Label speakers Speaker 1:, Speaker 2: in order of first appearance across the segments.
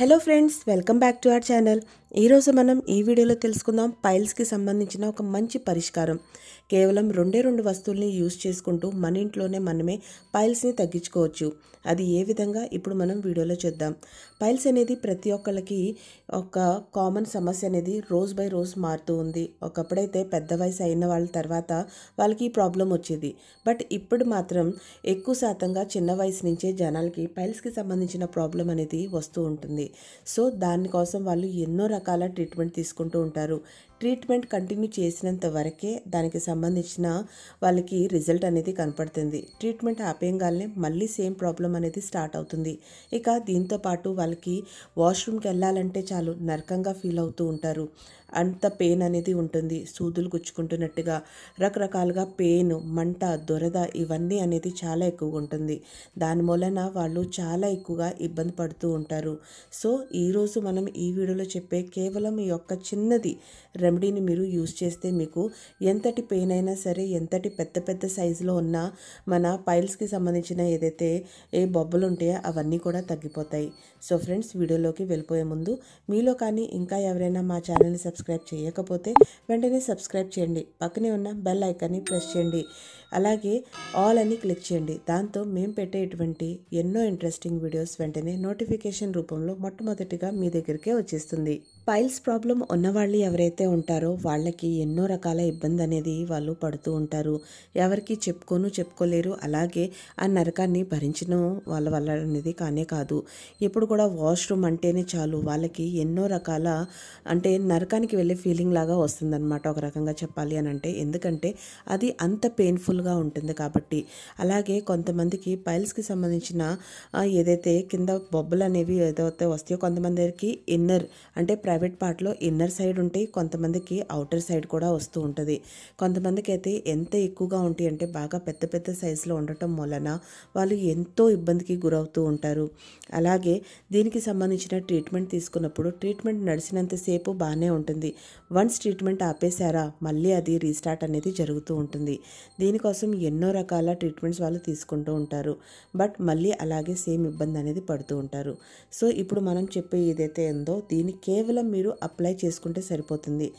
Speaker 1: Hello friends, welcome back to our channel. ఈరోజు మనం ఈ వీడియోలో తెలుసుకుందాం పైల్స్కి సంబంధించిన ఒక మంచి పరిష్కారం. కేవలం రెండు వస్తువుల్ని యూజ్ చేసుకుంటూ మన ఇంట్లోనే మనమే పైల్స్ని తగ్గించుకోవచ్చు. అది ఏ విధంగా ఇప్పుడు మనం వీడియోలో చూద్దాం. పైల్స్ అనేది ప్రతి ఒక్కళ్ళకి ఒక కామన్ సమస్య అనేది రోజు బై రోజు మారుతూ ఉంది. ఒకప్పుడైతే పెద్ద వయసు అయిన వాళ్ళ తర్వాత వాళ్ళకి ఈ ప్రాబ్లం వచ్చేది. బట్ ఇప్పుడు మాత్రం ఎక్కువ శాతంగా చిన్న వయసు నుంచే జనాలకి పైల్స్కి సంబంధించిన ప్రాబ్లం అనేది వస్తూ ఉంటుంది. సో దానికోసం వాళ్ళు ఎన్నో రకాల ట్రీట్మెంట్ తీసుకుంటూ ఉంటారు. ట్రీట్మెంట్ కంటిన్యూ చేసినంత వరకే దానికి సంబంధించిన వాళ్ళకి రిజల్ట్ అనేది కనపడుతుంది. ట్రీట్మెంట్ ఆపేయంగానే మళ్ళీ సేమ్ ప్రాబ్లం అనేది స్టార్ట్ అవుతుంది. ఇక దీంతో పాటు వాళ్ళకి వాష్రూమ్కి వెళ్ళాలంటే చాలు నరకంగా ఫీల్ అవుతూ ఉంటారు. అంత పెయిన్ అనేది ఉంటుంది. సూదులు గుచ్చుకుంటున్నట్టుగా రకరకాలుగా పెయిన్, మంట, దురద ఇవన్నీ అనేది చాలా ఎక్కువగా ఉంటుంది. దాని మూలన వాళ్ళు చాలా ఎక్కువగా ఇబ్బంది పడుతూ ఉంటారు. సో ఈరోజు మనం ఈ వీడియోలో చెప్పే కేవలం ఈ యొక్క చిన్నది రెమెడీని మీరు యూజ్ చేస్తే మీకు ఎంతటి పెయిన్ అయినా సరే, ఎంతటి పెద్ద పెద్ద సైజులో ఉన్న మన పైల్స్కి సంబంధించిన ఏదైతే ఏ బొబ్బలు ఉంటాయో అవన్నీ కూడా తగ్గిపోతాయి. సో ఫ్రెండ్స్, వీడియోలోకి వెళ్ళిపోయే ముందు మీలో కానీ ఇంకా ఎవరైనా మా ఛానల్ని సబ్స్క్రైబ్ చేయకపోతే వెంటనే సబ్స్క్రైబ్ చేయండి. పక్కనే ఉన్న బెల్ ఐకాన్ని ప్రెస్ చేయండి. అలాగే ఆల్ అని క్లిక్ చేయండి. దాంతో మేము పెట్టేటువంటి ఎన్నో ఇంట్రెస్టింగ్ వీడియోస్ వెంటనే నోటిఫికేషన్ రూపంలో మొట్టమొదటిగా మీ దగ్గరికే వచ్చేస్తుంది. పైల్స్ ప్రాబ్లం ఉన్నవాళ్ళు ఎవరైతే ఉంటారో వాళ్ళకి ఎన్నో రకాల ఇబ్బంది అనేది వాళ్ళు పడుతూ ఉంటారు. ఎవరికి చెప్పుకోలేరు. అలాగే ఆ నరకాన్ని భరించడం వాళ్ళ వల్ల అనేది కానే కాదు. ఎప్పుడు కూడా వాష్రూమ్ అంటేనే చాలు వాళ్ళకి ఎన్నో రకాల అంటే నరకానికి వెళ్ళే ఫీలింగ్ లాగా వస్తుందన్నమాట, ఒక రకంగా చెప్పాలి అని అంటే. ఎందుకంటే అది అంత పెయిన్ఫుల్గా ఉంటుంది కాబట్టి. అలాగే కొంతమందికి పైల్స్కి సంబంధించిన ఏదైతే కింద బొబ్బలు అనేవి ఏదైతే వస్తాయో కొంతమందికి ఇన్నర్ అంటే ప్రైవేట్ పార్ట్లో ఇన్నర్ సైడ్ ఉంటాయి, కొంతమందికి అవుటర్ సైడ్ కూడా వస్తూ ఉంటుంది. కొంతమందికి అయితే ఎంత ఎక్కువగా ఉంటాయి అంటే బాగా పెద్ద పెద్ద సైజులో ఉండటం వలన వాళ్ళు ఎంతో ఇబ్బందికి గురవుతూ ఉంటారు. అలాగే దీనికి సంబంధించిన ట్రీట్మెంట్ తీసుకున్నప్పుడు ట్రీట్మెంట్ నడిచినంతసేపు బాగానే ఉంటుంది. వన్స్ ట్రీట్మెంట్ ఆపేశారా మళ్ళీ అది రీస్టార్ట్ అనేది జరుగుతూ ఉంటుంది. దీనికోసం ఎన్నో రకాల ట్రీట్మెంట్స్ వాళ్ళు తీసుకుంటూ ఉంటారు. బట్ మళ్ళీ అలాగే సేమ్ ఇబ్బంది అనేది పడుతూ ఉంటారు. సో ఇప్పుడు మనం చెప్పే ఏదైతే ఉందో దీన్ని కేవలం మీరు అప్లై చేసుకుంటే సరిపోతుంది.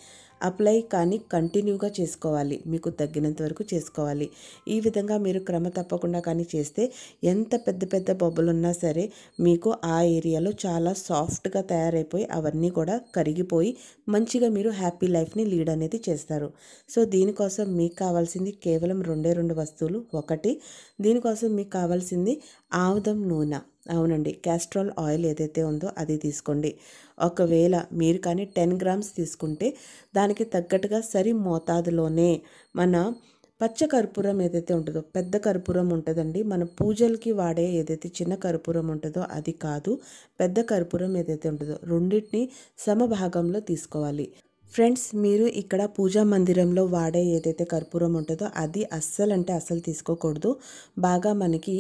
Speaker 1: అప్లై కానీ కంటిన్యూగా చేసుకోవాలి, మీకు తగ్గినంత వరకు చేసుకోవాలి. ఈ విధంగా మీరు క్రమ తప్పకుండా కానీ చేస్తే ఎంత పెద్ద పెద్ద బొబ్బలు ఉన్నా సరే మీకు ఆ ఏరియాలో చాలా సాఫ్ట్గా తయారైపోయి అవన్నీ కూడా కరిగిపోయి మంచిగా మీరు హ్యాపీ లైఫ్ని లీడ్ అనేది చేస్తారు. సో దీనికోసం మీకు కావాల్సింది కేవలం రెండు వస్తువులు. ఒకటి, దీనికోసం మీకు కావాల్సింది ఆముదం నూనె. అవునండి, క్యాస్ట్రాల్ ఆయిల్ ఏదైతే ఉందో అది తీసుకోండి. ఒకవేళ మీరు కానీ 10 గ్రామ్స్ తీసుకుంటే దానికి తగ్గట్టుగా సరి మోతాదులోనే మన పచ్చ కర్పూరం ఏదైతే ఉంటుందో, పెద్ద కర్పూరం ఉంటుందండి, మన పూజలకి వాడే ఏదైతే చిన్న కర్పూరం ఉంటుందో అది కాదు, పెద్ద కర్పూరం ఏదైతే ఉంటుందో రెండింటిని సమభాగంలో తీసుకోవాలి. ఫ్రెండ్స్, మీరు ఇక్కడ పూజా మందిరంలో వాడే ఏదైతే కర్పూరం ఉంటుందో అది అస్సలు తీసుకోకూడదు. బాగా మనకి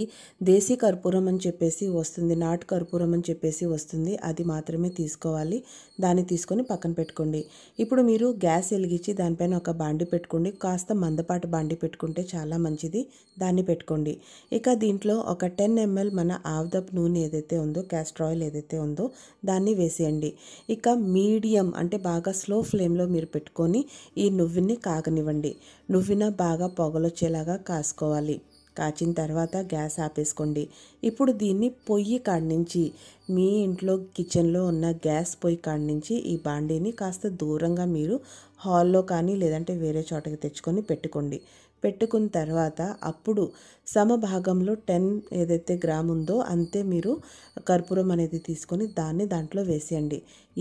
Speaker 1: దేశీ కర్పూరం అని చెప్పేసి వస్తుంది, నాటు కర్పూరం అని చెప్పేసి వస్తుంది, అది మాత్రమే తీసుకోవాలి. దాన్ని తీసుకొని పక్కన పెట్టుకోండి. ఇప్పుడు మీరు గ్యాస్ వెలిగించి దానిపైన ఒక బాండి పెట్టుకోండి. కాస్త మందపాటి బాండి పెట్టుకుంటే చాలా మంచిది, దాన్ని పెట్టుకోండి. ఇక దీంట్లో ఒక 10 ml మన ఆముదపు నూనె ఏదైతే ఉందో, క్యాస్టర్ ఆయిల్ ఏదైతే ఉందో దాన్ని వేసేయండి. ఇక మీడియం అంటే బాగా స్లో ఫ్లేమ్లో మీరు పెట్టుకొని ఈ నువ్వుని కాగనివ్వండి. నువ్వున బాగా పొగలొచ్చేలాగా కాసుకోవాలి. కాచిన తర్వాత గ్యాస్ ఆపేసుకోండి. ఇప్పుడు దీన్ని పొయ్యి కాడ్నుంచి, మీ ఇంట్లో కిచెన్లో ఉన్న గ్యాస్ పొయ్యి కాడ్నుంచి ఈ బాండీని కాస్త దూరంగా మీరు హాల్లో కానీ లేదంటే వేరే చోటకి తెచ్చుకొని పెట్టుకున్న తర్వాత అప్పుడు సమభాగంలో 10 ఏదైతే గ్రామ్ ఉందో అంతే మీరు కర్పూరం అనేది తీసుకొని దాంట్లో వేసేయండి.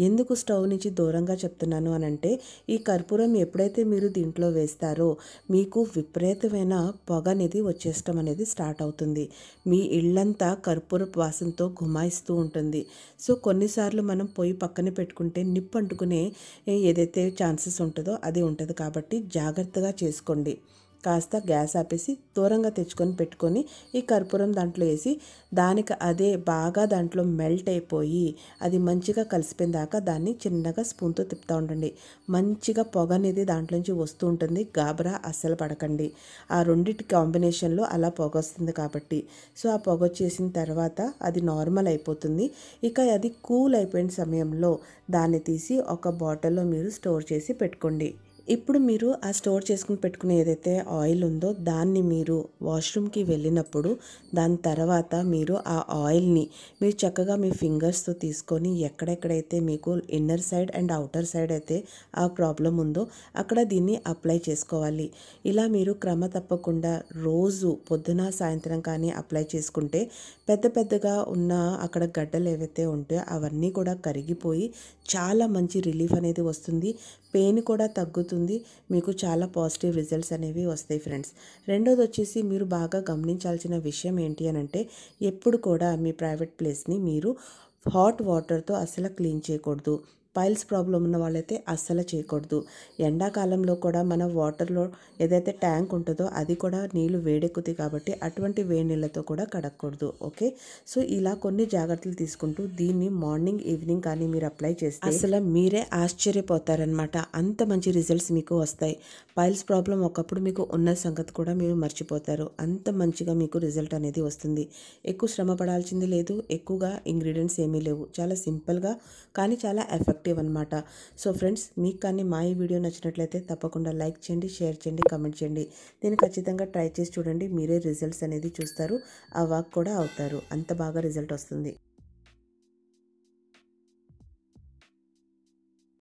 Speaker 1: ఎందుకు స్టవ్ నుంచి దూరంగా చెప్తున్నాను అని అంటే, ఈ కర్పూరం ఎప్పుడైతే మీరు దీంట్లో వేస్తారో మీకు విపరీతమైన పొగ అనేది వచ్చేయడం అనేది స్టార్ట్ అవుతుంది. మీ ఇళ్ళంతా కర్పూరపు వాసనతో గుమాయిస్తూ ఉంటుంది. సో కొన్నిసార్లు మనం పొయ్యి పక్కన పెట్టుకుంటే నిప్పు అంటుకునే ఏదైతే ఛాన్సెస్ ఉంటుందో అది ఉంటుంది. కాబట్టి జాగ్రత్తగా చేసుకోండి. కాస్త గ్యాస్ ఆపేసి దూరంగా తెచ్చుకొని పెట్టుకొని ఈ కర్పూరం దాంట్లో వేసి దానికి అదే బాగా దాంట్లో మెల్ట్ అయిపోయి అది మంచిగా కలిసిపోయిన దాకా దాన్ని చిన్నగా స్పూన్తో తిప్పుతూ ఉండండి. మంచిగా పొగ అనేది దాంట్లోంచి వస్తూ ఉంటుంది. గాబరా అస్సలు పడకండి. ఆ రెండిటి కాంబినేషన్లో అలా పొగ వస్తుంది కాబట్టి. సో ఆ పొగ వచ్చేసిన తర్వాత అది నార్మల్ అయిపోతుంది. ఇక అది కూల్ అయిపోయిన సమయంలో దాన్ని తీసి ఒక బాటిల్లో మీరు స్టోర్ చేసి పెట్టుకోండి. ఇప్పుడు మీరు ఆ స్టోర్ చేసుకుని పెట్టుకునే ఏదైతే ఆయిల్ ఉందో దాన్ని మీరు వాష్రూమ్కి వెళ్ళినప్పుడు దాని తర్వాత మీరు ఆ ఆయిల్ని మీరు చక్కగా మీ ఫింగర్స్తో తీసుకొని ఎక్కడెక్కడైతే మీకు inner side and outer side అయితే ఆ ప్రాబ్లం ఉందో అక్కడ దీన్ని అప్లై చేసుకోవాలి. ఇలా మీరు క్రమ తప్పకుండా రోజు పొద్దున సాయంత్రం కానీ అప్లై చేసుకుంటే పెద్ద పెద్దగా ఉన్న అక్కడ గడ్డలు ఏవైతే ఉంటాయో అవన్నీ కూడా కరిగిపోయి చాలా మంచి రిలీఫ్ అనేది వస్తుంది. పెయిన్ కూడా తగ్గుతుంది. మీకు చాలా పాజిటివ్ రిజల్ట్స్ అనేవి వస్తాయి ఫ్రెండ్స్. రెండోది వచ్చేసి మీరు బాగా గమనించాల్సిన విషయం ఏంటి అని అంటే ఎప్పుడు కూడా మీ ప్రైవేట్ ప్లేస్ని మీరు హాట్ వాటర్తో అసలు క్లీన్ చేయకూడదు. పైల్స్ ప్రాబ్లం ఉన్న వాళ్ళైతే అస్సలు చేయకూడదు. ఎండాకాలంలో కూడా మన వాటర్లో ఏదైతే ట్యాంక్ ఉంటుందో అది కూడా నీళ్ళు వేడెక్కుతాయి కాబట్టి అటువంటి వేడి నీళ్ళతో కూడా కడగకూడదు. ఓకే, సో ఇలా కొన్ని జాగ్రత్తలు తీసుకుంటూ దీన్ని మార్నింగ్ ఈవినింగ్ కానీ మీరు అప్లై చేస్తే అసలు మీరే ఆశ్చర్యపోతారనమాట. అంత మంచి రిజల్ట్స్ మీకు వస్తాయి. పైల్స్ ప్రాబ్లం ఒకప్పుడు మీకు ఉన్న సంగతి కూడా మీరు మర్చిపోతారు. అంత మంచిగా మీకు రిజల్ట్ అనేది వస్తుంది. ఎక్కువ శ్రమ పడాల్సింది లేదు. ఎక్కువగా ఇంగ్రీడియంట్స్ ఏమీ లేవు. చాలా సింపుల్గా కానీ చాలా ఎఫెక్టివ్ అనమాట. సో ఫ్రెండ్స్, మీకు కానీ మా ఈ వీడియో నచ్చినట్లయితే తప్పకుండా లైక్ చేయండి, షేర్ చేయండి, కమెంట్ చేయండి. దీన్ని ఖచ్చితంగా ట్రై చేసి చూడండి. మీరే రిజల్ట్స్ అనేది చూస్తారు. ఆ వర్క్ కూడా అవుతారు. అంత బాగా రిజల్ట్ వస్తుంది.